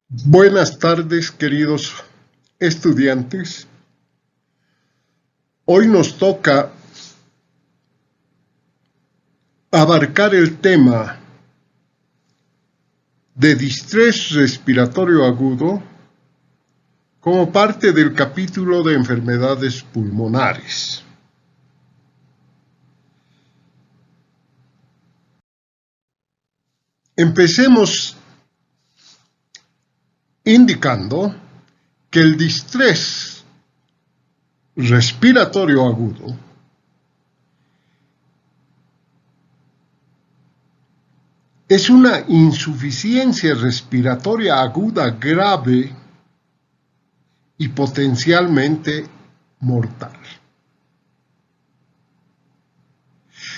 Buenas tardes, queridos estudiantes. Hoy nos toca abarcar el tema de distrés respiratorio agudo como parte del capítulo de enfermedades pulmonares. Empecemos indicando que el distrés respiratorio agudo es una insuficiencia respiratoria aguda grave y potencialmente mortal.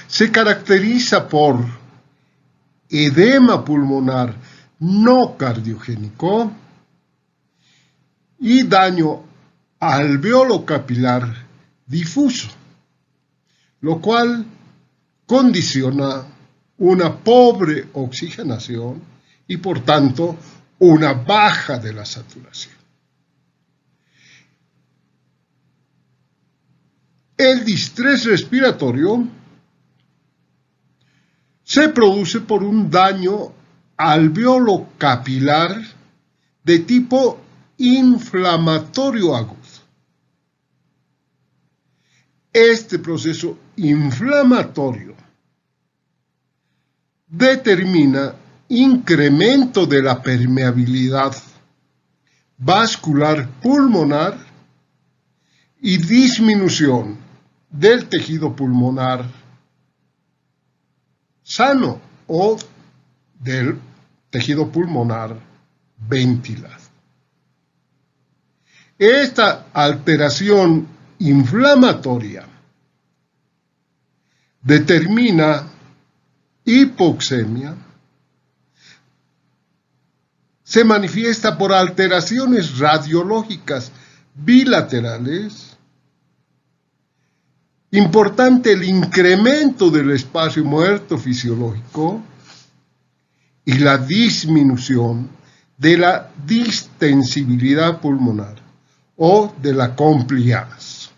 Se caracteriza por edema pulmonar no cardiogénico y daño alveolo capilar difuso, lo cual condiciona una pobre oxigenación y por tanto una baja de la saturación. El distrés respiratorio se produce por un daño alveolo capilar de tipo inflamatorio agudo. Este proceso inflamatorio determina incremento de la permeabilidad vascular pulmonar y disminución del tejido pulmonar sano o del tejido pulmonar ventilado. Esta alteración inflamatoria determina hipoxemia, se manifiesta por alteraciones radiológicas bilaterales. Importante el incremento del espacio muerto fisiológico y la disminución de la distensibilidad pulmonar o de la compliance.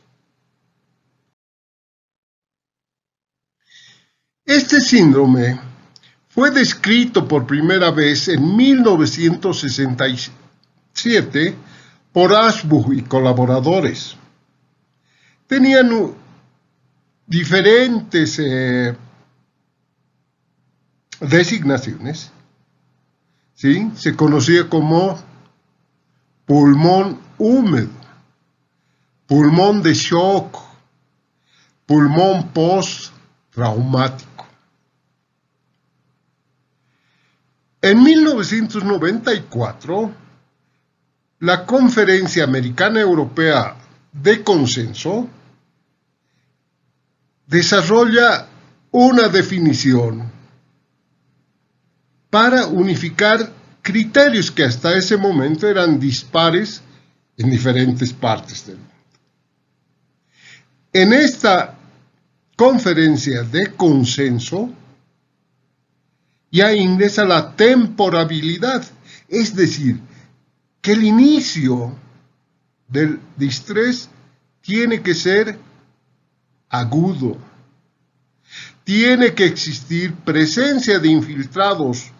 Este síndrome fue descrito por primera vez en 1967 por Ashbury y colaboradores. Tenían diferentes designaciones, ¿sí? Se conocía como pulmón húmedo, pulmón de shock, pulmón postraumático. En 1994, la Conferencia Americana Europea de Consenso desarrolla una definición para unificar criterios que hasta ese momento eran dispares en diferentes partes del mundo. En esta conferencia de consenso ya ingresa la temporabilidad, es decir, que el inicio del distrés tiene que ser agudo. Tiene que existir presencia de infiltrados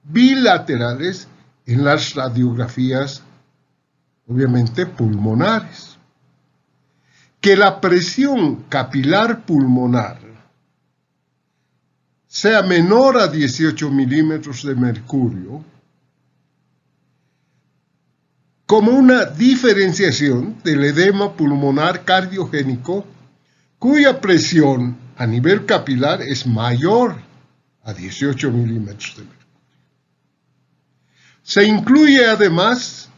bilaterales en las radiografías, obviamente pulmonares. Que la presión capilar pulmonar sea menor a 18 milímetros de mercurio, como una diferenciación del edema pulmonar cardiogénico, cuya presión a nivel capilar es mayor a 18 milímetros de mercurio. Se incluye además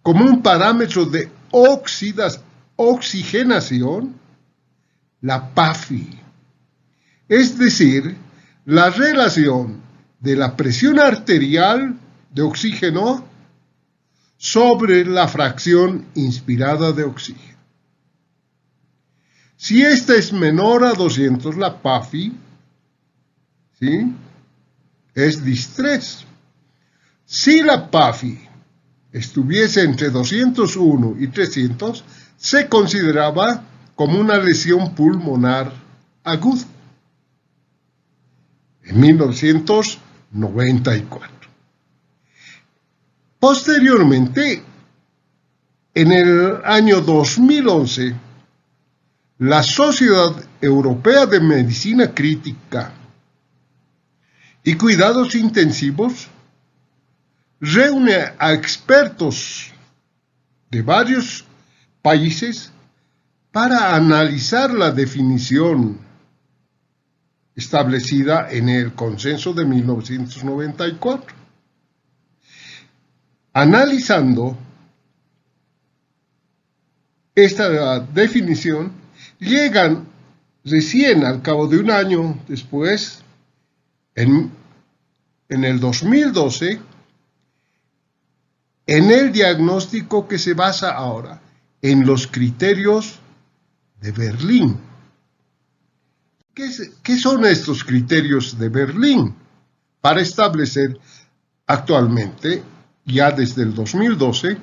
como un parámetro de oxigenación la PAFI, es decir, la relación de la presión arterial de oxígeno sobre la fracción inspirada de oxígeno. Si esta es menor a 200, la PAFI, ¿sí?, es distrés. Si la PAFI estuviese entre 201 y 300, se consideraba como una lesión pulmonar aguda. En 1994. Posteriormente, en el año 2011, la Sociedad Europea de Medicina Crítica y Cuidados Intensivos reúne a expertos de varios países para analizar la definición establecida en el consenso de 1994. Analizando esta definición, llegan recién al cabo de un año después, en el 2012, en el diagnóstico que se basa ahora en los criterios de Berlín. ¿Qué son estos criterios de Berlín? Para establecer actualmente, ya desde el 2012,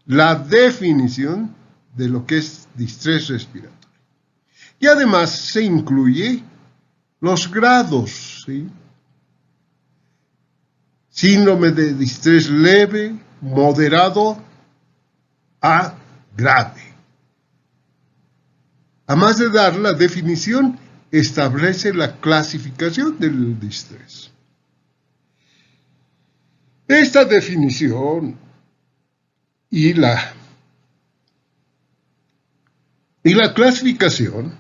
la definición de lo que es distrés respiratorio. Y además se incluye los grados, ¿sí? Síndrome de distrés leve, moderado a grave. Además de dar la definición, establece la clasificación del distrés. Esta definición y la clasificación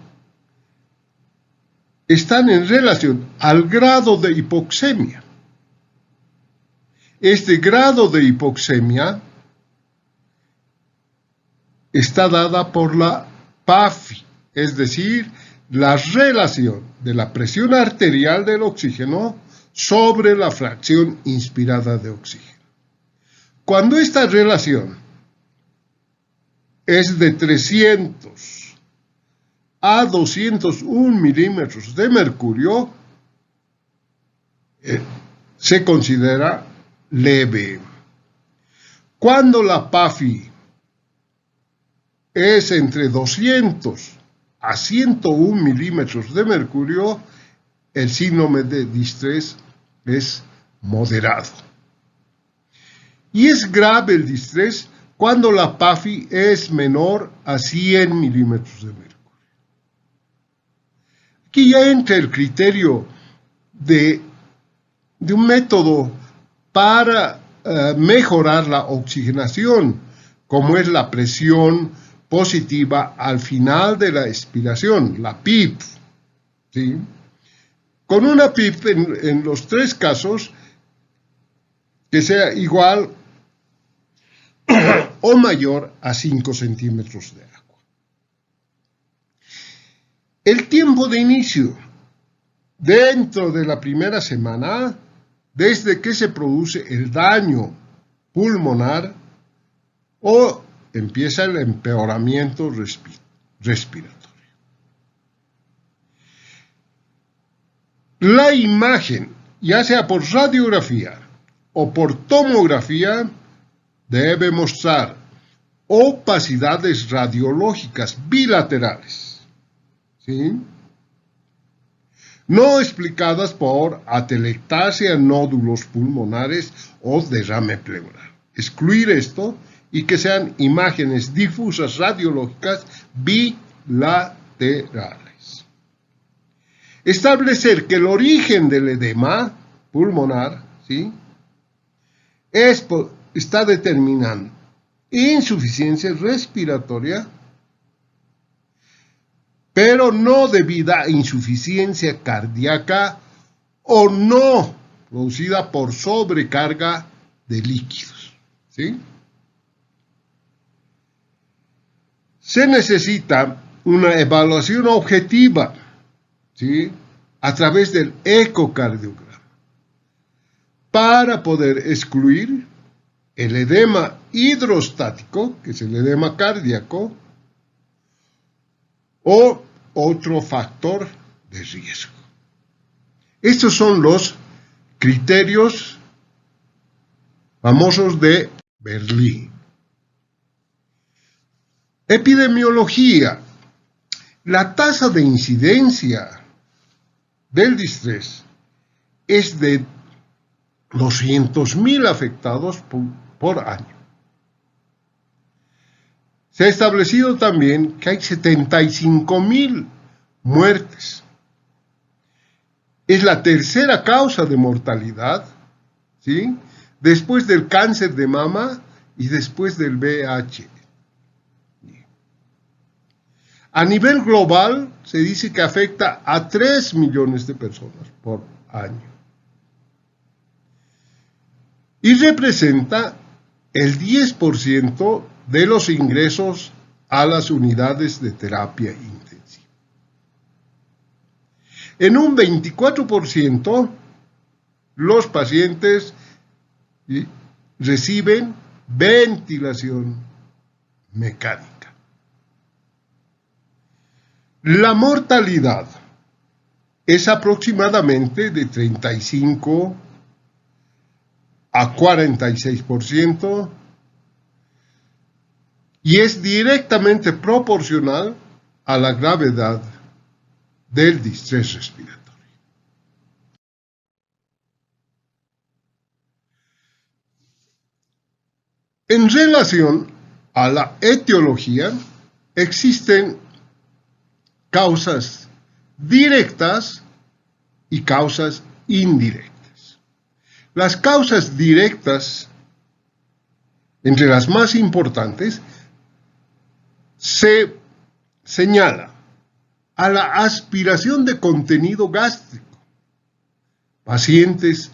están en relación al grado de hipoxemia. Este grado de hipoxemia está dada por la PAFI, es decir, la relación de la presión arterial del oxígeno sobre la fracción inspirada de oxígeno. Cuando esta relación es de 300 a 201 milímetros de mercurio, se considera leve. Cuando la PAFI es entre 200 a 101 milímetros de mercurio, el síndrome de distrés es moderado. Y es grave el distrés cuando la PAFI es menor a 100 milímetros de mercurio. Aquí ya entra el criterio de un método para mejorar la oxigenación, como es la presión positiva al final de la expiración, la PIP, ¿sí? Con una PIP en los tres casos que sea igual o mayor a 5 centímetros de agua. El tiempo de inicio dentro de la primera semana, desde que se produce el daño pulmonar o empieza el empeoramiento respiratorio. La imagen, ya sea por radiografía o por tomografía, debe mostrar opacidades radiológicas bilaterales, ¿sí? No explicadas por atelectasia en nódulos pulmonares o derrame pleural. Excluir esto y que sean imágenes difusas radiológicas bilaterales. Establecer que el origen del edema pulmonar, ¿sí?, está determinando insuficiencia respiratoria, pero no debida a insuficiencia cardíaca o no producida por sobrecarga de líquidos, ¿sí? Se necesita una evaluación objetiva, ¿sí?, a través del ecocardiograma para poder excluir el edema hidrostático, que es el edema cardíaco, o otro factor de riesgo. Estos son los criterios famosos de Berlín. Epidemiología. La tasa de incidencia del distrés es de 200.000 afectados por año. Se ha establecido también que hay 75.000 muertes. Es la tercera causa de mortalidad, ¿sí? Después del cáncer de mama y después del VIH. A nivel global, se dice que afecta a 3 millones de personas por año. Y representa el 10% de los ingresos a las unidades de terapia intensiva. En un 24%, los pacientes reciben ventilación mecánica. La mortalidad es aproximadamente de 35 a 46% y es directamente proporcional a la gravedad del distrés respiratorio. En relación a la etiología, existen causas directas y causas indirectas. Las causas directas, entre las más importantes, se señala a la aspiración de contenido gástrico. Pacientes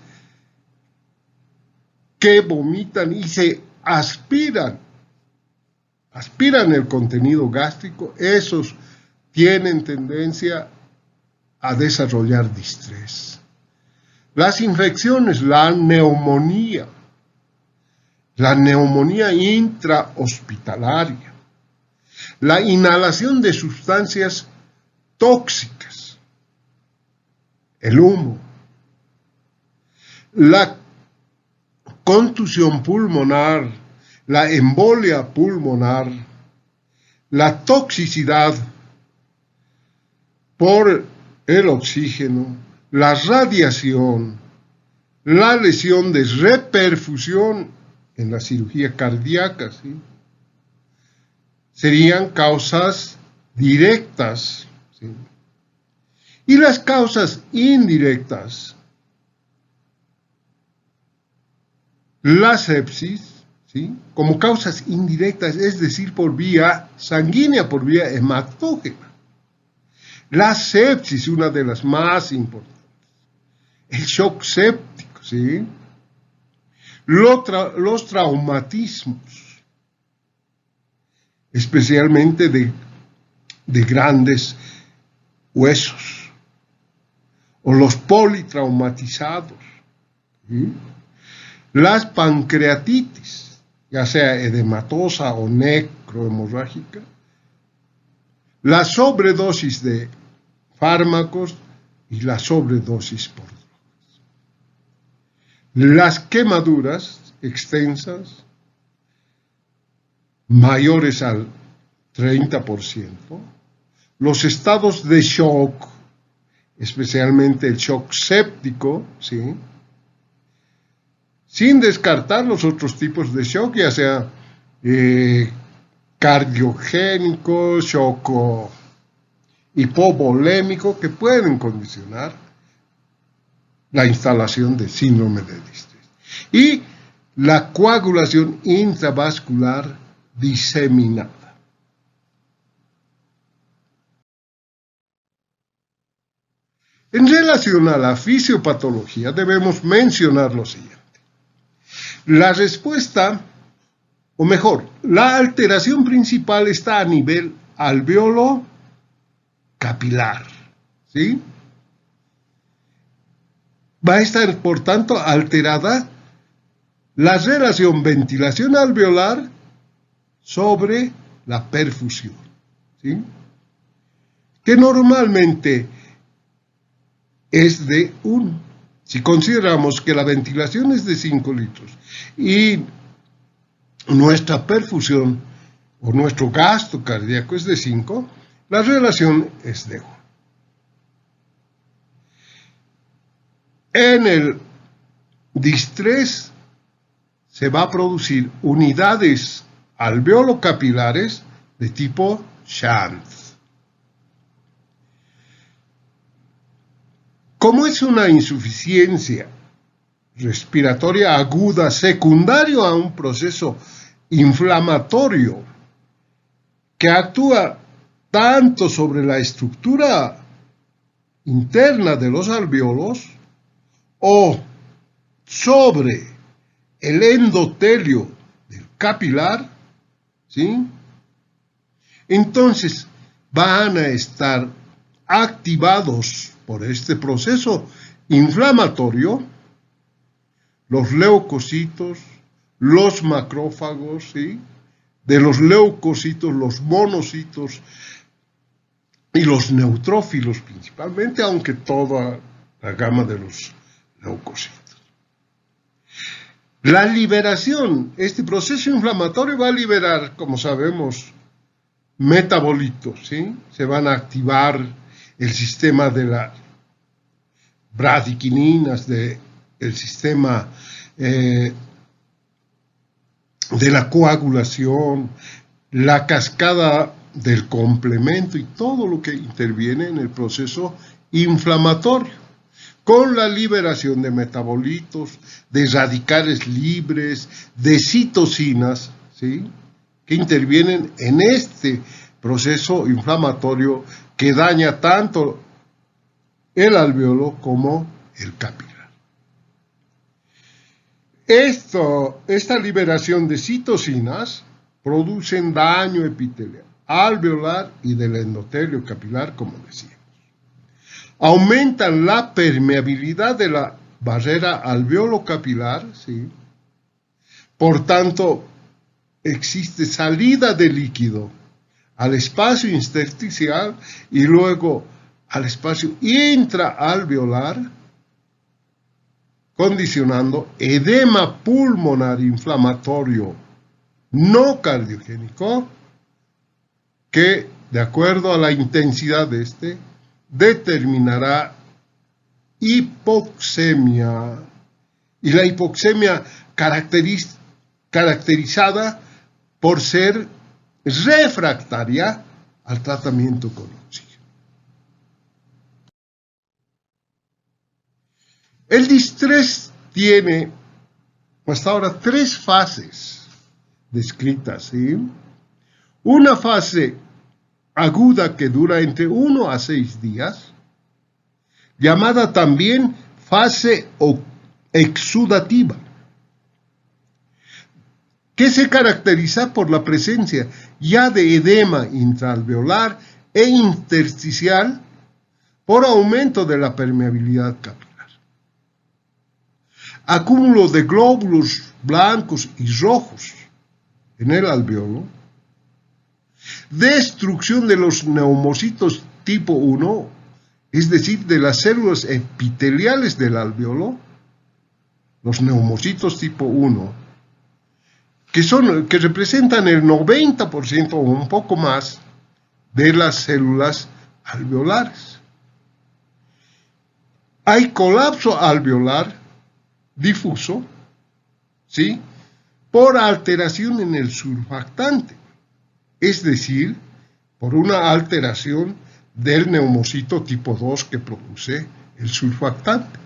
que vomitan y se aspiran el contenido gástrico, esos tienen tendencia a desarrollar distrés. Las infecciones, la neumonía intrahospitalaria, la inhalación de sustancias tóxicas, el humo, la contusión pulmonar, la embolia pulmonar, la toxicidad por el oxígeno, la radiación, la lesión de reperfusión en la cirugía cardíaca, ¿sí? Serían causas directas, ¿sí? Y las causas indirectas, la sepsis, ¿sí? Como causas indirectas, es decir, por vía sanguínea, por vía hematógena. La sepsis, una de las más importantes. El shock séptico, ¿sí? Los traumatismos, especialmente de grandes huesos, o los politraumatizados, ¿sí? Las pancreatitis, ya sea edematosa o necrohemorrágica, la sobredosis de fármacos y la sobredosis por drogas. Las quemaduras extensas, mayores al 30%, los estados de shock, especialmente el shock séptico, ¿sí? Sin descartar los otros tipos de shock, ya sea cardiogénico, shock hipovolémico, que pueden condicionar la instalación de síndrome de distrés. Y la coagulación intravascular diseminada. En relación a la fisiopatología, debemos mencionar lo siguiente. La respuesta, o mejor, la alteración principal está a nivel alveolo capilar, ¿sí? Va a estar, por tanto, alterada la relación ventilación alveolar sobre la perfusión, ¿sí? Que normalmente es de un Si consideramos que la ventilación es de 5 litros y nuestra perfusión o nuestro gasto cardíaco es de 5, la relación es de 1. En el distrés se va a producir unidades alveolo-capilares de tipo shunt. Como es una insuficiencia respiratoria aguda secundario a un proceso inflamatorio que actúa tanto sobre la estructura interna de los alvéolos o sobre el endotelio del capilar, ¿sí? Entonces van a estar activados por este proceso inflamatorio los leucocitos, los macrófagos, ¿sí? De los leucocitos, los monocitos y los neutrófilos principalmente, aunque toda la gama de los leucocitos. La liberación, este proceso inflamatorio va a liberar, como sabemos, metabolitos, ¿sí? Se van a activar el sistema de las bradiquininas, el sistema de la coagulación, la cascada del complemento y todo lo que interviene en el proceso inflamatorio, con la liberación de metabolitos, de radicales libres, de citocinas, ¿sí? Que intervienen en este proceso inflamatorio que daña tanto el alvéolo como el capilar. Esta liberación de citocinas producen daño epitelial, alveolar y del endotelio capilar, como decíamos. Aumentan la permeabilidad de la barrera alveolo-capilar, ¿sí? Por tanto, existe salida de líquido al espacio intersticial y luego al espacio intraalveolar, condicionando edema pulmonar inflamatorio no cardiogénico, que, de acuerdo a la intensidad de este, determinará hipoxemia. Y la hipoxemia caracterizada por ser refractaria al tratamiento con oxígeno. El distrés tiene hasta ahora 3 fases descritas, ¿sí? Una fase aguda que dura entre 1 a 6 días, llamada también fase exudativa, que se caracteriza por la presencia ya de edema intraalveolar e intersticial por aumento de la permeabilidad capilar. Acúmulo de glóbulos blancos y rojos en el alvéolo, destrucción de los neumocitos tipo 1, es decir, de las células epiteliales del alvéolo, los neumocitos tipo 1, que representan el 90% o un poco más de las células alveolares. Hay colapso alveolar difuso, ¿sí? Por alteración en el surfactante, es decir, por una alteración del neumocito tipo 2 que produce el surfactante.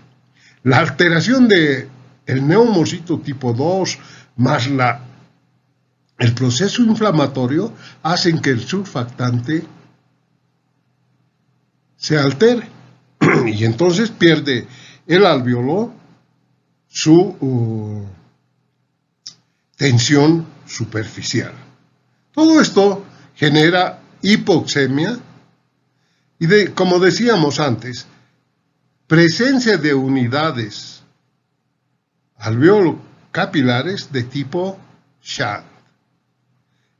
La alteración del neumocito tipo 2 más el proceso inflamatorio hacen que el surfactante se altere y entonces pierde el alvéolo su tensión superficial. Todo esto genera hipoxemia y, como decíamos antes, presencia de unidades alveolo-capilares de tipo shunt,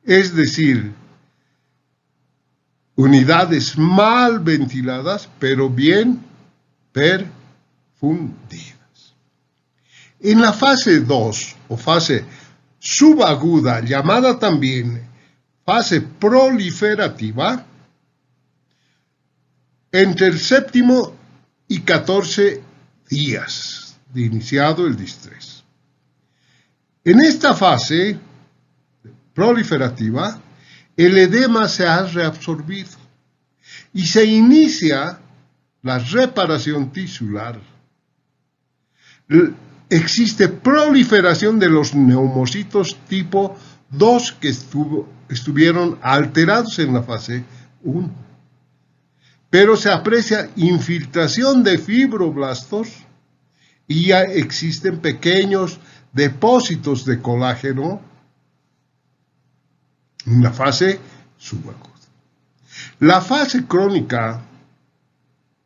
es decir, unidades mal ventiladas pero bien perfundidas. En la fase 2 o fase subaguda, llamada también fase proliferativa, entre el 7º y 14 días de iniciado el distrés. En esta fase proliferativa, el edema se ha reabsorbido y se inicia la reparación tisular. Existe proliferación de los neumocitos tipo 2 que estuvieron alterados en la fase 1. Pero se aprecia infiltración de fibroblastos y ya existen pequeños depósitos de colágeno en la fase subaguda. La fase crónica,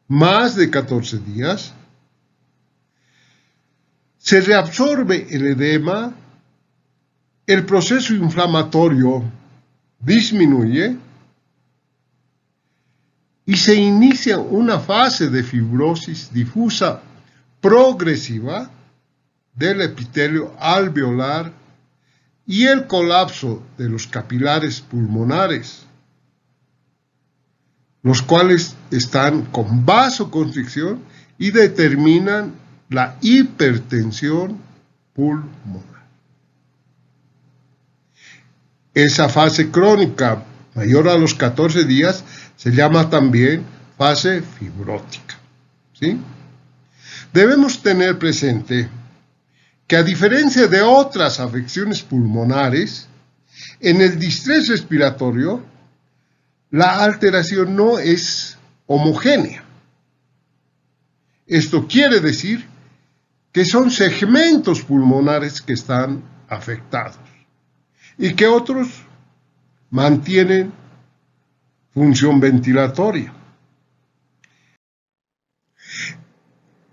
más de 14 días, se reabsorbe el edema, el proceso inflamatorio disminuye y se inicia una fase de fibrosis difusa progresiva del epitelio alveolar y el colapso de los capilares pulmonares, los cuales están con vasoconstricción y determinan la hipertensión pulmonar. Esa fase crónica mayor a los 14 días se llama también fase fibrótica, ¿sí? Debemos tener presente que a diferencia de otras afecciones pulmonares, en el distrés respiratorio, la alteración no es homogénea. Esto quiere decir que son segmentos pulmonares que están afectados y que otros mantienen función ventilatoria.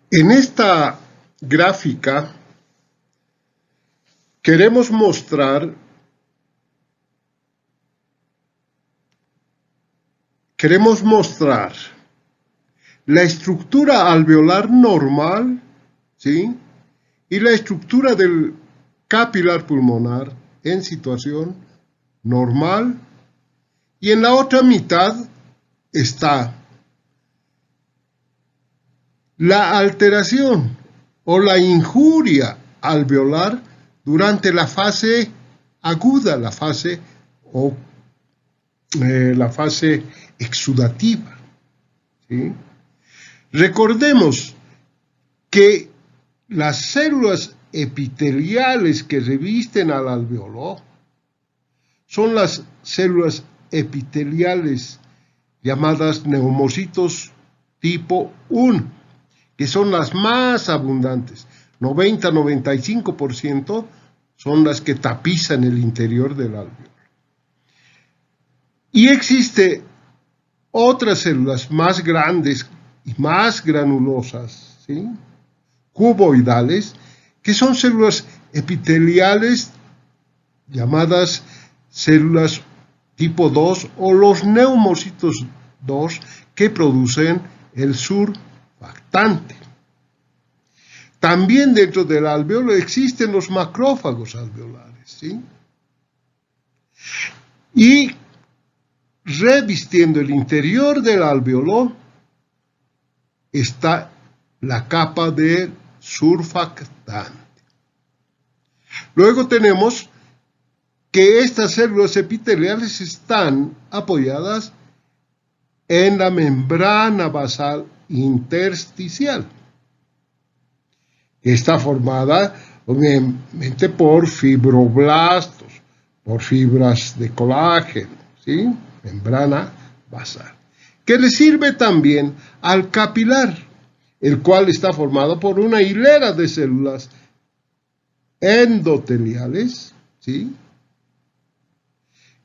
En esta gráfica queremos mostrar la estructura alveolar normal, ¿sí? Y la estructura del capilar pulmonar en situación normal, y en la otra mitad está la alteración o la injuria alveolar durante la fase aguda, la fase exudativa, ¿sí? Recordemos que las células epiteliales que revisten al alveolo son las células epiteliales llamadas neumocitos tipo 1, que son las más abundantes. 90-95% son las que tapizan el interior del alveolo. Y existe otras células más grandes y más granulosas, ¿sí? Cuboidales, que son células epiteliales llamadas células tipo 2 o los neumocitos 2 que producen el surfactante. También dentro del alveolo existen los macrófagos alveolares, ¿sí? Y revistiendo el interior del alveolo está la capa de surfactante. Luego tenemos que estas células epiteliales están apoyadas en la membrana basal intersticial, que está formada obviamente por fibroblastos, por fibras de colágeno, ¿sí? Membrana basal, que le sirve también al capilar, el cual está formado por una hilera de células endoteliales, ¿sí?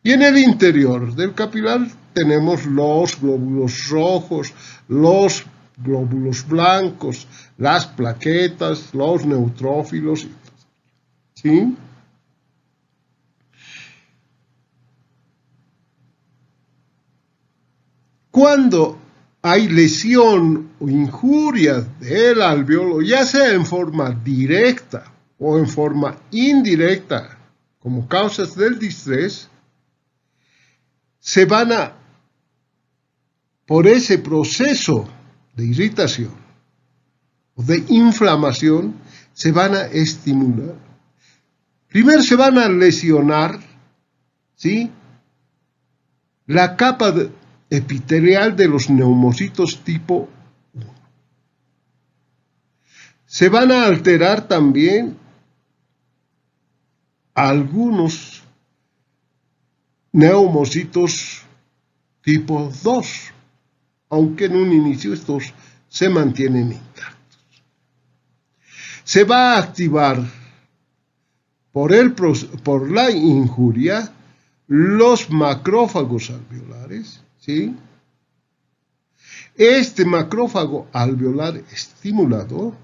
Y en el interior del capilar tenemos los glóbulos rojos, los glóbulos blancos, las plaquetas, los neutrófilos, ¿sí? Cuando hay lesión o injuria del alveolo, ya sea en forma directa o en forma indirecta como causas del distrés, por ese proceso de irritación o de inflamación, se van a estimular. Primero se van a lesionar, ¿sí?, la capa epitelial de los neumocitos tipo 1. Se van a alterar también algunos neumocitos tipo 2, aunque en un inicio estos se mantienen intactos. Se va a activar por la injuria los macrófagos alveolares, ¿sí? Este macrófago alveolar estimulado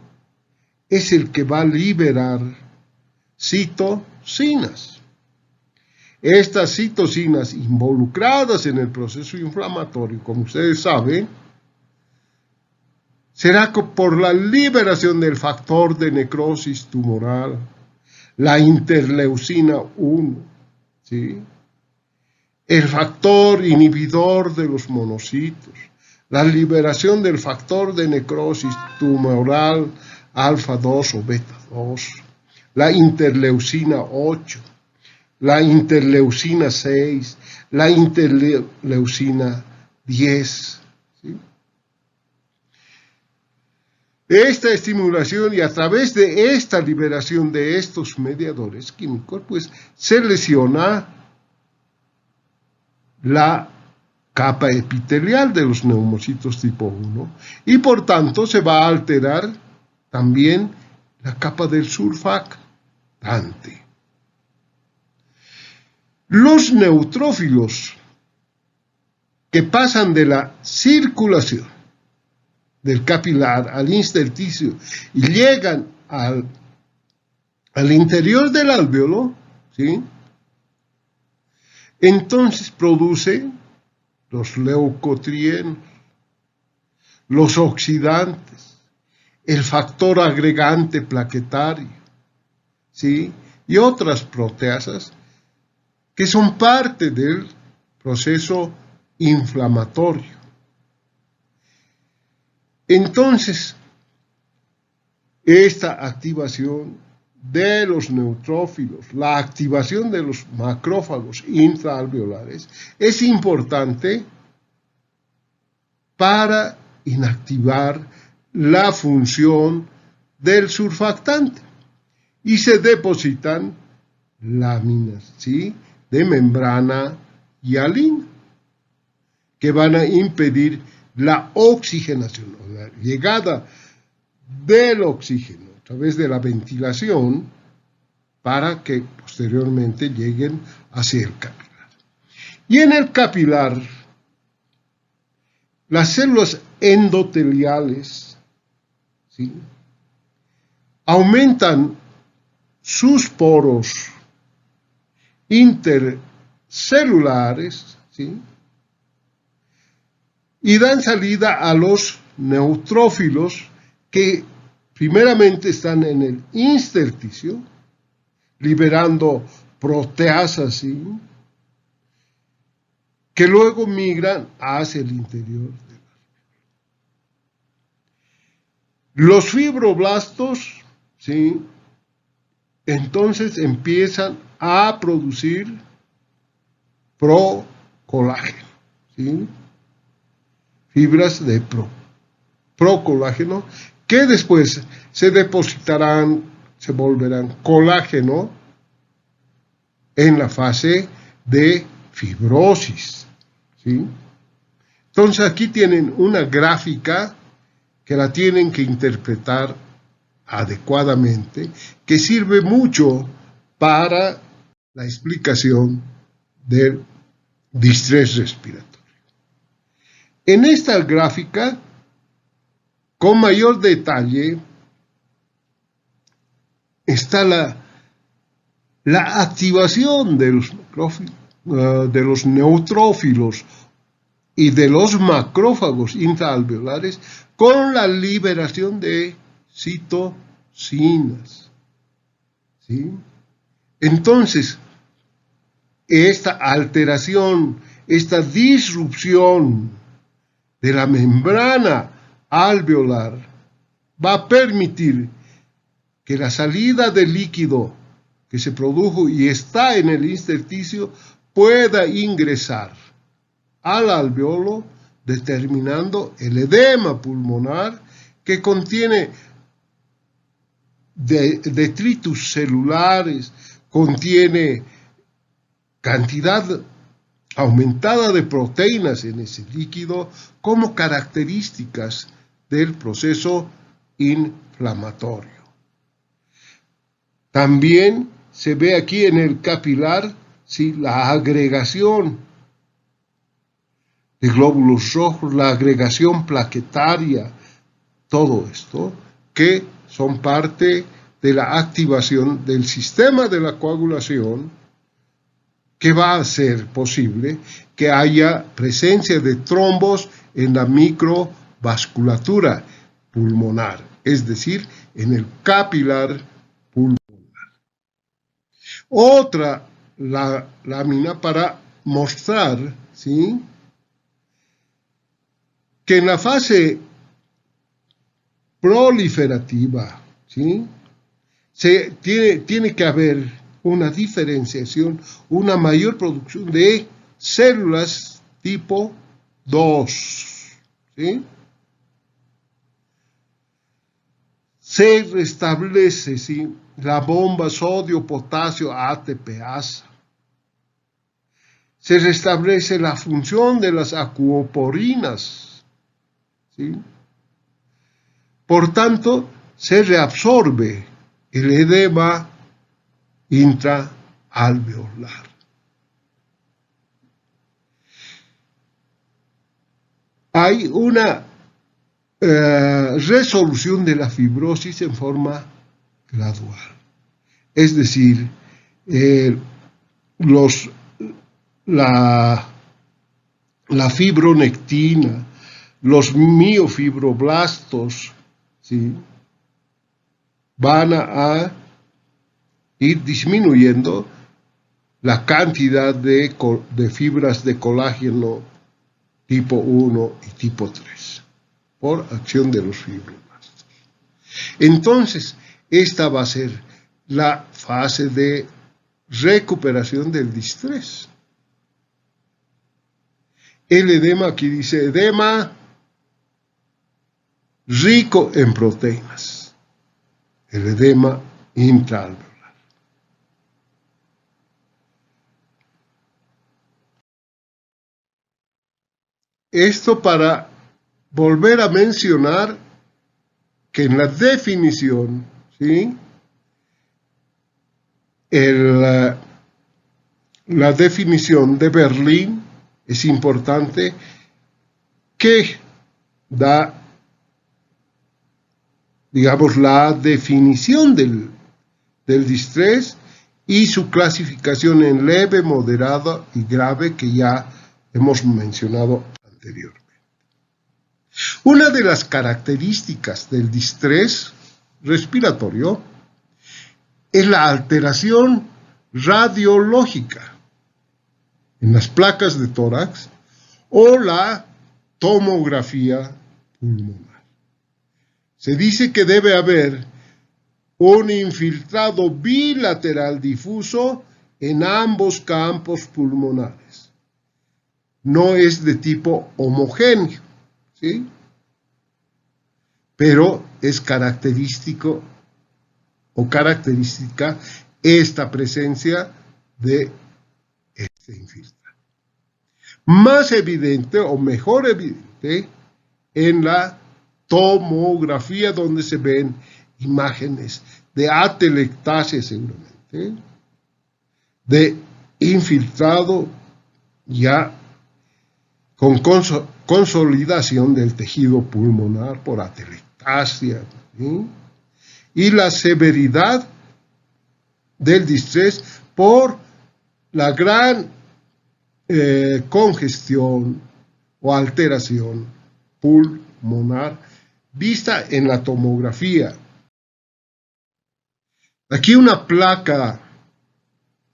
es el que va a liberar citocinas. Estas citocinas involucradas en el proceso inflamatorio, como ustedes saben, será por la liberación del factor de necrosis tumoral, la interleucina 1, ¿sí?, el factor inhibidor de los monocitos, la liberación del factor de necrosis tumoral alfa 2 o beta 2, la interleucina 8, la interleucina 6, la interleucina 10. ¿Sí? Esta estimulación y a través de esta liberación de estos mediadores químicos, pues se lesiona la capa epitelial de los neumocitos tipo 1 y por tanto se va a alterar también la capa del surfactante. Los neutrófilos que pasan de la circulación del capilar al intersticio y llegan al interior del alvéolo, ¿sí?, entonces produce los leucotrienos, los oxidantes, el factor agregante plaquetario, ¿sí?, y otras proteasas que son parte del proceso inflamatorio. Entonces, esta activación de los neutrófilos, la activación de los macrófagos intraalveolares es importante para inactivar la función del surfactante y se depositan láminas, ¿sí?, de membrana hialina que van a impedir la oxigenación o la llegada del oxígeno a través de la ventilación para que posteriormente lleguen hacia el capilar. Y en el capilar, las células endoteliales, ¿sí?, aumentan sus poros intercelulares, ¿sí?, y dan salida a los neutrófilos que primeramente están en el intersticio, liberando proteasas, ¿sí?, que luego migran hacia el interior. Los fibroblastos, ¿sí?, entonces empiezan a producir procolágeno, ¿sí?, fibras de procolágeno, que después se depositarán, se volverán colágeno en la fase de fibrosis, ¿sí? Entonces aquí tienen una gráfica que la tienen que interpretar adecuadamente, que sirve mucho para la explicación del distrés respiratorio. En esta gráfica, con mayor detalle, está la activación de los neutrófilos y de los macrófagos intraalveolares con la liberación de citocinas. ¿sí? Entonces, esta alteración, esta disrupción de la membrana alveolar va a permitir que la salida del líquido que se produjo y está en el intersticio pueda ingresar al alveolo, determinando el edema pulmonar que contiene detritus celulares, contiene cantidad aumentada de proteínas en ese líquido como características del proceso inflamatorio. También se ve aquí en el capilar, ¿sí?, la agregación de glóbulos rojos, la agregación plaquetaria, todo esto que son parte de la activación del sistema de la coagulación, que va a hacer posible que haya presencia de trombos en la microvasculatura pulmonar, es decir, en el capilar pulmonar. Otra lámina para mostrar, ¿sí?, que en la fase proliferativa, ¿sí?, tiene que haber una diferenciación, una mayor producción de células tipo 2, ¿sí? Se restablece, ¿sí?, la bomba sodio-potasio ATPasa. Se restablece la función de las acuoporinas, ¿sí? Por tanto, se reabsorbe el edema intraalveolar. Hay una resolución de la fibrosis en forma gradual. Es decir, la fibronectina, los miofibroblastos, ¿sí?, van a ir disminuyendo la cantidad de fibras de colágeno tipo 1 y tipo 3 por acción de los fibroblastos. Entonces, esta va a ser la fase de recuperación del distrés. El edema, aquí dice edema rico en proteínas, el edema intraalveolar. Esto para volver a mencionar que en la definición, ¿sí?, la definición de Berlín es importante, que da, digamos, la definición del distrés y su clasificación en leve, moderado y grave, que ya hemos mencionado anteriormente. Una de las características del distrés respiratorio es la alteración radiológica en las placas de tórax o la tomografía pulmonar. Se dice que debe haber un infiltrado bilateral difuso en ambos campos pulmonares. No es de tipo homogéneo, ¿sí?, pero es característico o característica esta presencia de este infiltrado. Más evidente o mejor evidente en la tomografía, donde se ven imágenes de atelectasia seguramente, de infiltrado ya con consolidación del tejido pulmonar por atelectasia, ¿sí?, y la severidad del distrés por la gran congestión o alteración pulmonar vista en la tomografía. Aquí una placa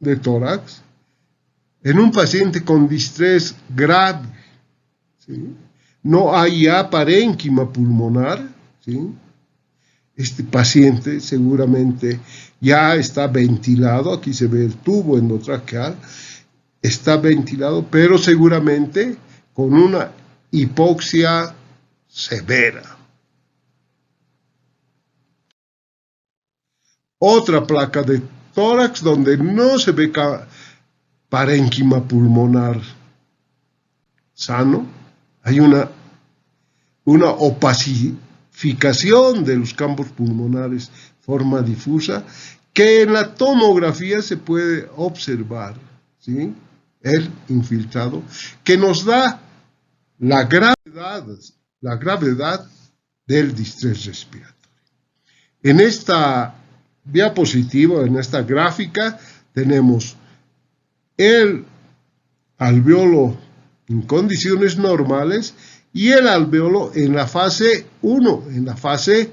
de tórax en un paciente con distrés grave, ¿sí? No hay ya parénquima pulmonar, ¿sí? Este paciente seguramente ya está ventilado, aquí se ve el tubo endotraqueal, está ventilado, pero seguramente con una hipoxia severa. Otra placa de tórax donde no se ve parénquima pulmonar sano, hay una opacificación de los campos pulmonares de forma difusa, que en la tomografía se puede observar, ¿sí? El infiltrado, que nos da la gravedad del distrés respiratorio. En esta diapositiva, en esta gráfica, tenemos el alveolo en condiciones normales y el alveolo en la fase 1, en la fase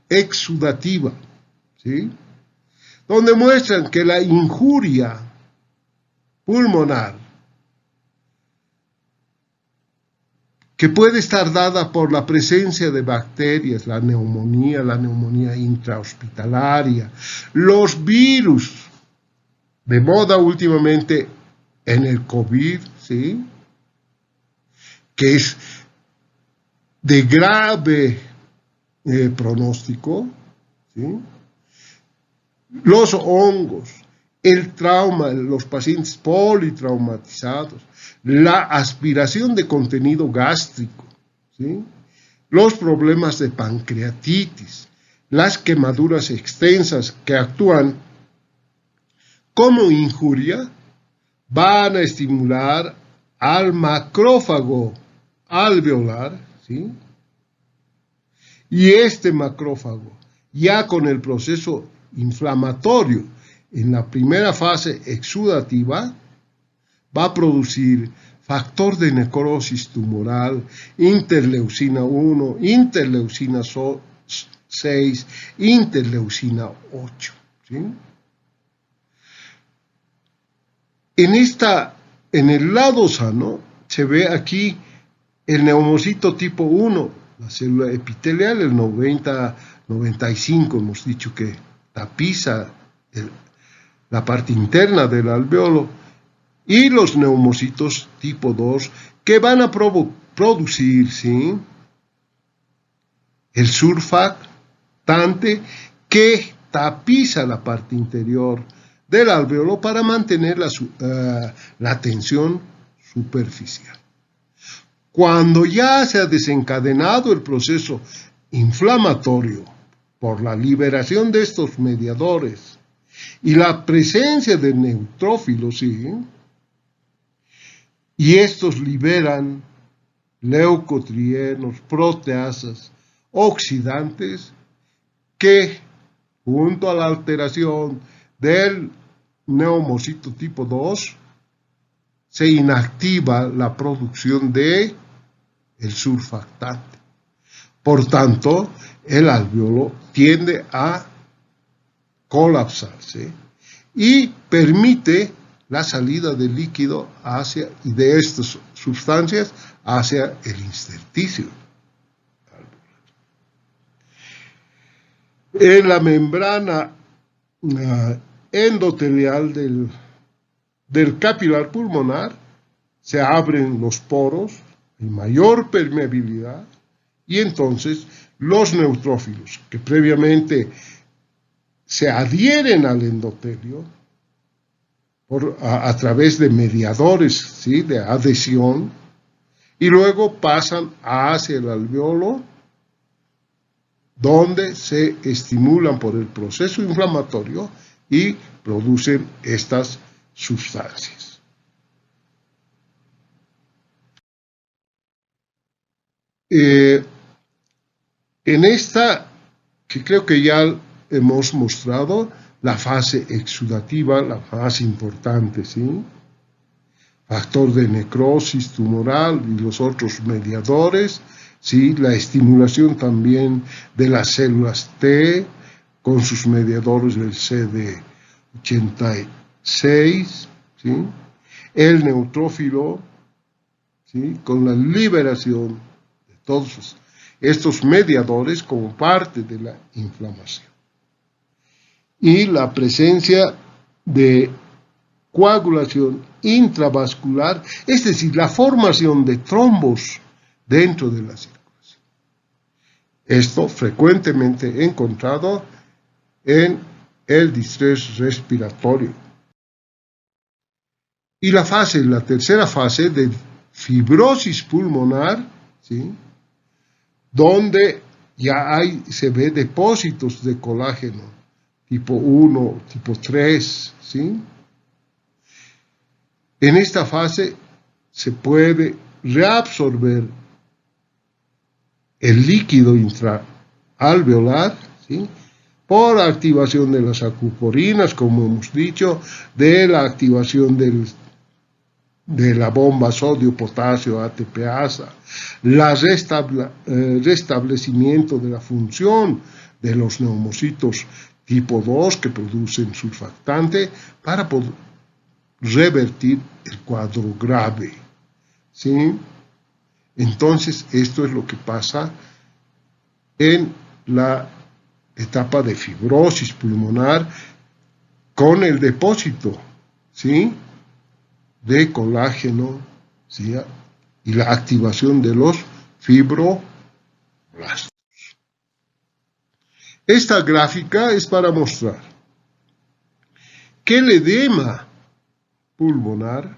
exudativa, ¿sí? Donde muestran que la injuria pulmonar, que puede estar dada por la presencia de bacterias, la neumonía intrahospitalaria, los virus, de moda últimamente en el COVID, ¿sí? Que es de grave pronóstico, ¿sí? Los hongos, el trauma, los pacientes politraumatizados, la aspiración de contenido gástrico, ¿sí? Los problemas de pancreatitis, las quemaduras extensas que actúan como injuria, van a estimular al macrófago alveolar, ¿sí? Y este macrófago, ya con el proceso inflamatorio en la primera fase exudativa, va a producir factor de necrosis tumoral, interleucina 1, interleucina 6, interleucina 8, ¿sí? En el lado sano se ve aquí el neumocito tipo 1, la célula epitelial, el 90-95, hemos dicho que tapiza la parte interna del alveolo, y los neumocitos tipo 2 que van a producir, ¿sí?, el surfactante que tapiza la parte interior del alveolo para mantener la tensión superficial. Cuando ya se ha desencadenado el proceso inflamatorio por la liberación de estos mediadores y la presencia de neutrófilos, ¿sí?, y estos liberan leucotrienos, proteasas, oxidantes, que junto a la alteración del neumocito tipo 2 se inactiva la producción de el surfactante. Por tanto, el alveolo tiende a colapsarse y permite la salida del líquido y de estas sustancias hacia el intersticio. En la membrana endotelial del capilar pulmonar se abren los poros, hay mayor permeabilidad, y entonces los neutrófilos que previamente se adhieren al endotelio a través de mediadores, ¿sí?, de adhesión, y luego pasan hacia el alveolo, donde se estimulan por el proceso inflamatorio y producen estas sustancias. En esta, que creo que ya hemos mostrado, la fase exudativa, la más importante, ¿sí?, factor de necrosis tumoral y los otros mediadores, ¿sí?, la estimulación también de las células T, con sus mediadores del CD86, ¿sí? El neutrófilo, ¿sí? Con la liberación de todos estos mediadores como parte de la inflamación. Y la presencia de coagulación intravascular, es decir, la formación de trombos dentro de la circulación. Esto frecuentemente encontrado en el distrés respiratorio. Y la tercera fase de fibrosis pulmonar, ¿sí? Donde ya se ve depósitos de colágeno tipo 1, tipo 3, ¿sí? En esta fase se puede reabsorber el líquido intraalveolar, ¿sí? Por activación de las acuoporinas, como hemos dicho, de la activación de la bomba sodio-potasio ATPasa, restablecimiento de la función de los neumocitos tipo 2 que producen surfactante para poder revertir el cuadro grave, ¿sí? Entonces, esto es lo que pasa en la etapa de fibrosis pulmonar con el depósito, ¿sí? De colágeno, ¿sí? Y la activación de los fibroblastos. Esta gráfica es para mostrar que el edema pulmonar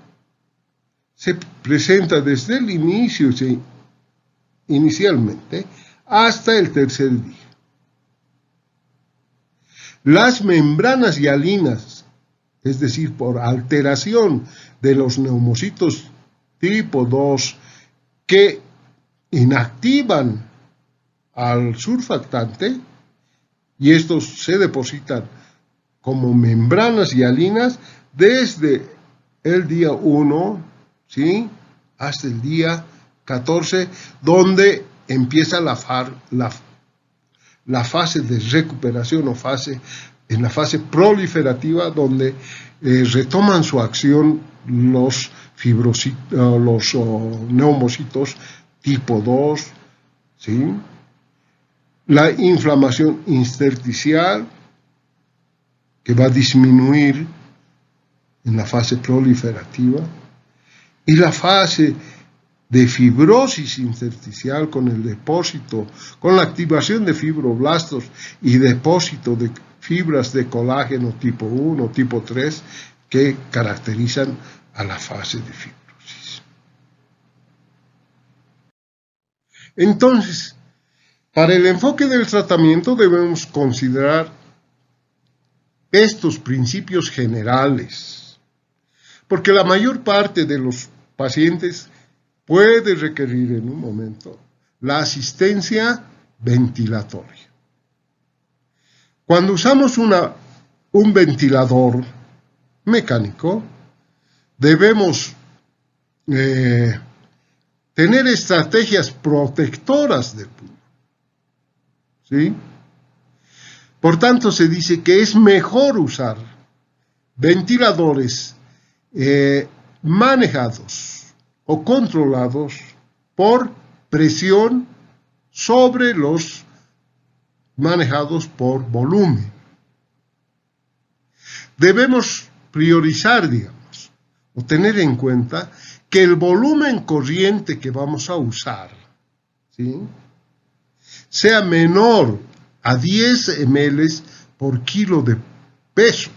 se presenta desde el inicio, inicialmente, hasta el tercer día. Las membranas hialinas, es decir, por alteración de los neumocitos tipo 2 que inactivan al surfactante, y estos se depositan como membranas hialinas desde el día 1, ¿sí? Hasta el día 14, donde empieza la fase de recuperación o en la fase proliferativa, donde retoman su acción los neumocitos tipo 2, ¿sí? La inflamación intersticial, que va a disminuir en la fase proliferativa, y la fase de fibrosis intersticial con el depósito, con la activación de fibroblastos y depósito de fibras de colágeno tipo 1, tipo 3, que caracterizan a la fase de fibrosis. Entonces, para el enfoque del tratamiento debemos considerar estos principios generales, porque la mayor parte de los pacientes puede requerir en un momento la asistencia ventilatoria. Cuando usamos un ventilador mecánico, debemos tener estrategias protectoras del pulmón, ¿sí? Por tanto, se dice que es mejor usar ventiladores manejados o controlados por presión sobre los manejados por volumen. Debemos priorizar, digamos, o tener en cuenta que el volumen corriente que vamos a usar, ¿sí?, sea menor a 10 ml por kilo de peso.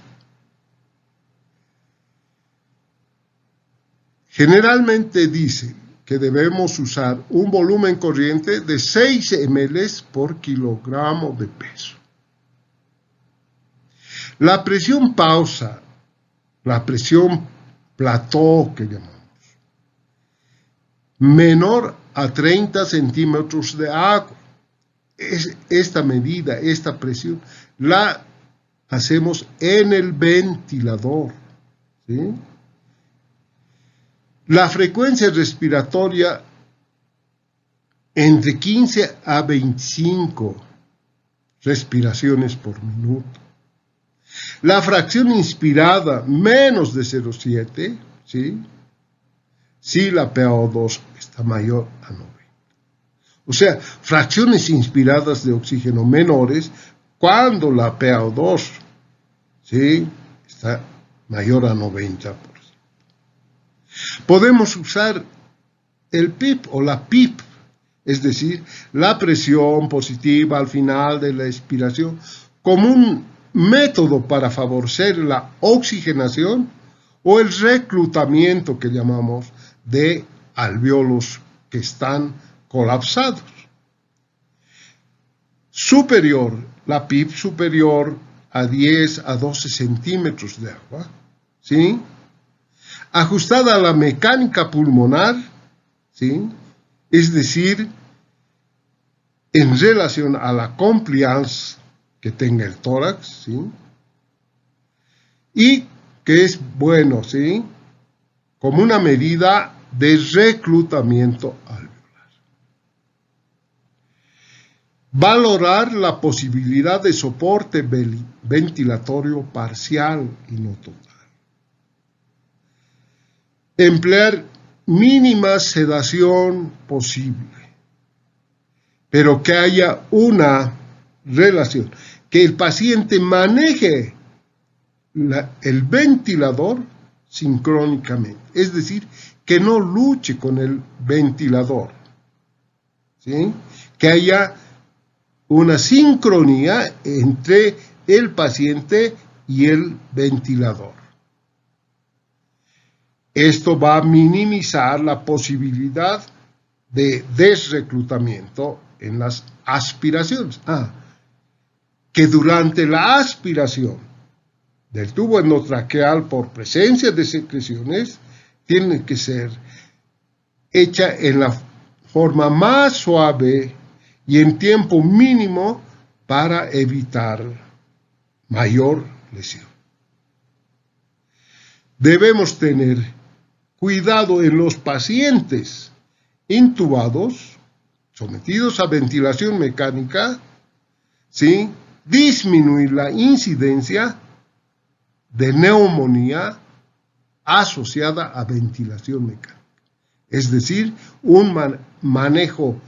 Generalmente dice que debemos usar un volumen corriente de 6 ml por kilogramo de peso. La presión pausa, la presión plató que llamamos, menor a 30 centímetros de agua. Esta medida, esta presión, la hacemos en el ventilador, ¿sí? La frecuencia respiratoria entre 15 a 25, respiraciones por minuto. La fracción inspirada menos de 0,7, ¿sí? Si la PaO2 está mayor a 90. O sea, fracciones inspiradas de oxígeno menores cuando la PaO2, ¿sí?, está mayor a 90%. Podemos usar el PIP o la PIP, es decir, la presión positiva al final de la expiración, como un método para favorecer la oxigenación o el reclutamiento que llamamos de alvéolos que están colapsados. Superior, la PIP superior a 10 a 12 centímetros de agua, ¿sí?, ajustada a la mecánica pulmonar, ¿sí?, es decir, en relación a la compliance que tenga el tórax, ¿sí?, y que es bueno, ¿sí?, como una medida de reclutamiento alveolar. Valorar la posibilidad de soporte ventilatorio parcial y no total. Emplear mínima sedación posible, pero que haya una relación, que el paciente maneje el ventilador sincrónicamente, es decir, que no luche con el ventilador, ¿sí?, que haya una sincronía entre el paciente y el ventilador. Esto va a minimizar la posibilidad de desreclutamiento en las aspiraciones. Que durante la aspiración del tubo endotraqueal por presencia de secreciones tiene que ser hecha en la forma más suave y en tiempo mínimo para evitar mayor lesión. Debemos tener cuidado en los pacientes intubados, sometidos a ventilación mecánica, ¿sí?, disminuir la incidencia de neumonía asociada a ventilación mecánica. Es decir, un manejo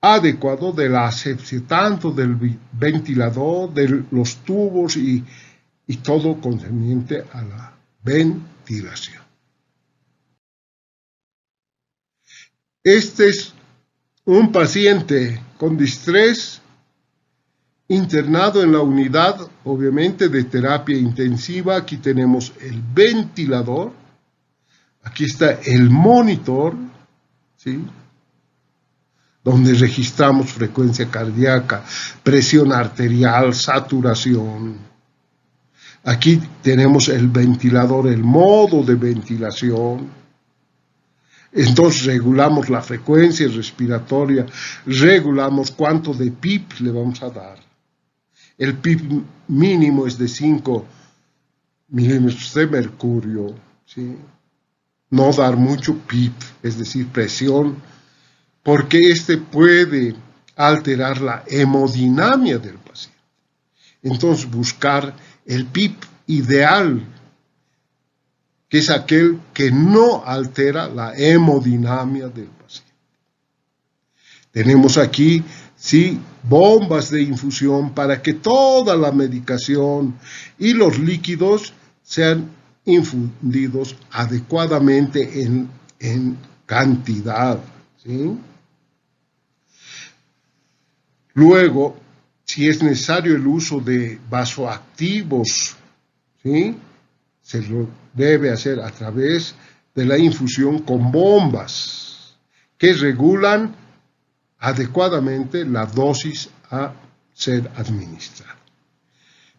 adecuado de la asepsia, tanto del ventilador, de los tubos y todo concerniente a la ventilación. Este es un paciente con distrés internado en la unidad, obviamente, de terapia intensiva. Aquí tenemos el ventilador, aquí está el monitor, ¿sí?, donde registramos frecuencia cardíaca, presión arterial, saturación. Aquí tenemos el ventilador, el modo de ventilación. Entonces regulamos la frecuencia respiratoria, regulamos cuánto de PIP le vamos a dar. El PIP mínimo es de 5 milímetros de mercurio, ¿sí? No dar mucho PIP, es decir, presión, porque este puede alterar la hemodinamia del paciente. Entonces buscar el PIP ideal, que es aquel que no altera la hemodinamia del paciente. Tenemos aquí, sí, bombas de infusión para que toda la medicación y los líquidos sean infundidos adecuadamente en cantidad, ¿sí? Luego, si es necesario el uso de vasoactivos, ¿sí?, se lo debe hacer a través de la infusión con bombas que regulan adecuadamente la dosis a ser administrada.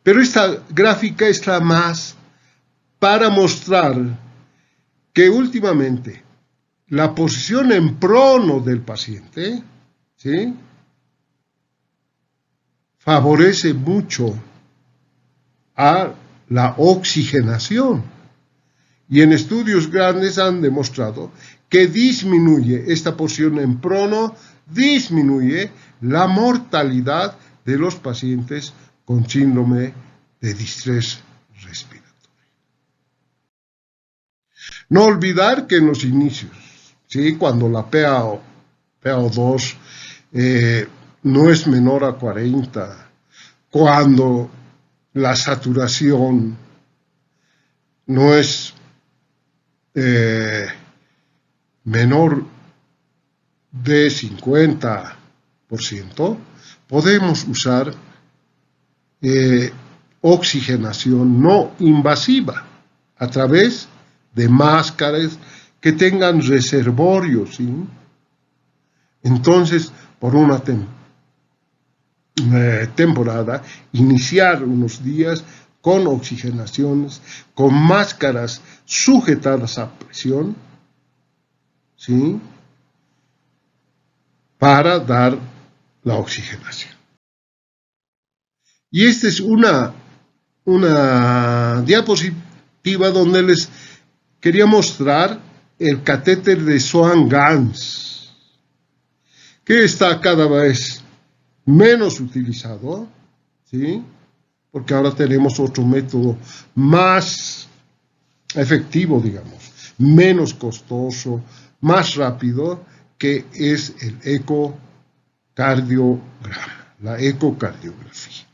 Pero esta gráfica está más para mostrar que últimamente la posición en prono del paciente, ¿sí?, favorece mucho a la oxigenación. Y en estudios grandes han demostrado que disminuye esta posición en prono, disminuye la mortalidad de los pacientes con síndrome de distrés respiratorio. No olvidar que en los inicios, ¿sí?, cuando la PaO2 no es menor a 40, cuando la saturación no es menor de 50%, podemos usar oxigenación no invasiva a través de máscaras que tengan reservorios, ¿sí? Entonces, por una temporada, iniciar unos días con oxigenaciones, con máscaras sujetadas a presión, ¿sí?, para dar la oxigenación. Y esta es una diapositiva donde les quería mostrar el catéter de Swan-Ganz, que está cada vez menos utilizado, ¿sí?, porque ahora tenemos otro método más efectivo, digamos, menos costoso, más rápido, que es el ecocardiograma, la ecocardiografía.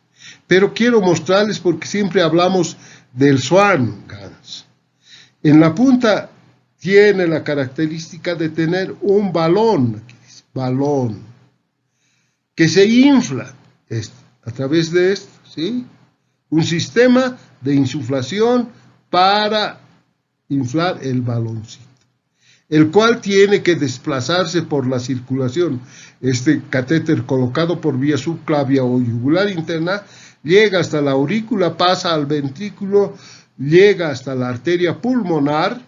Pero quiero mostrarles, porque siempre hablamos del Swan-Ganz. En la punta tiene la característica de tener un balón, aquí dice, balón, que se infla a través de esto, ¿sí?, un sistema de insuflación para inflar el baloncito, el cual tiene que desplazarse por la circulación. Este catéter, colocado por vía subclavia o yugular interna, llega hasta la aurícula, pasa al ventrículo, llega hasta la arteria pulmonar,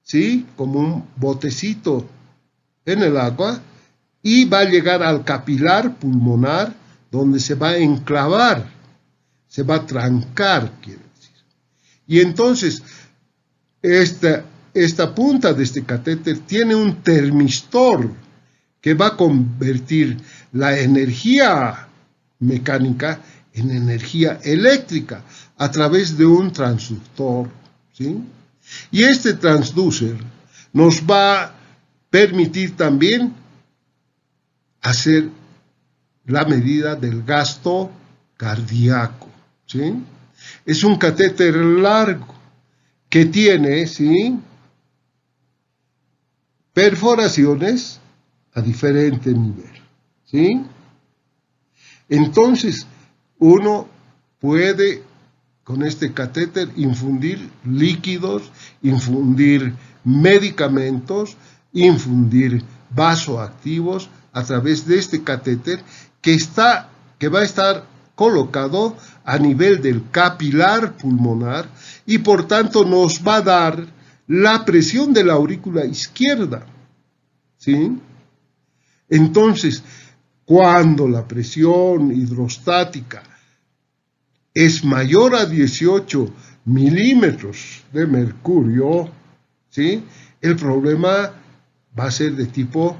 ¿sí?, como un botecito en el agua, y va a llegar al capilar pulmonar, donde se va a enclavar, se va a trancar, quiere decir. Y entonces, esta punta de este catéter tiene un termistor que va a convertir la energía mecánica en energía eléctrica a través de un transductor, ¿sí? Y este transducer nos va a permitir también hacer la medida del gasto cardíaco, ¿sí? Es un catéter largo que tiene, ¿sí?, perforaciones a diferente nivel, ¿sí? Entonces, uno puede con este catéter infundir líquidos, infundir medicamentos, infundir vasoactivos a través de este catéter que va a estar colocado a nivel del capilar pulmonar y por tanto nos va a dar la presión de la aurícula izquierda, ¿sí? Entonces, cuando la presión hidrostática es mayor a 18 milímetros de mercurio, ¿sí?, el problema va a ser de tipo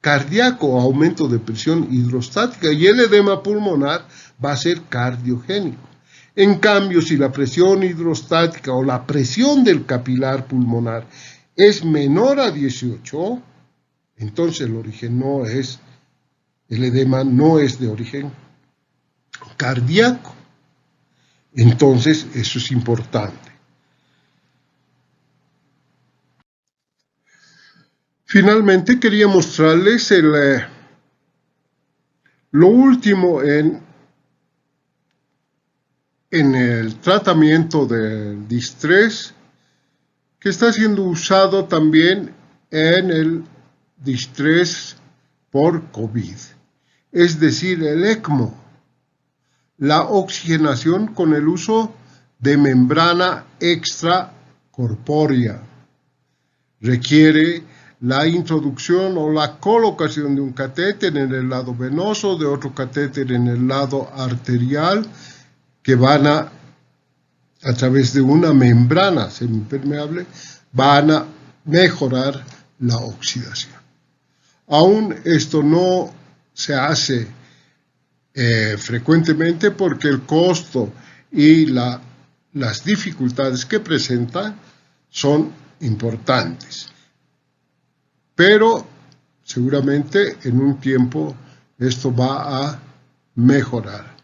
cardíaco, aumento de presión hidrostática, y el edema pulmonar va a ser cardiogénico. En cambio, si la presión hidrostática o la presión del capilar pulmonar es menor a 18, entonces el edema no es de origen cardíaco. Entonces, eso es importante. Finalmente, quería mostrarles lo último en el tratamiento del distrés, que está siendo usado también en el distrés por COVID, es decir, el ECMO, la oxigenación con el uso de membrana extracorpórea. Requiere la introducción o la colocación de un catéter en el lado venoso, de otro catéter en el lado arterial, que van a través de una membrana semipermeable, van a mejorar la oxidación. Aún esto no se hace frecuentemente porque el costo y las dificultades que presenta son importantes. Pero seguramente en un tiempo esto va a mejorar.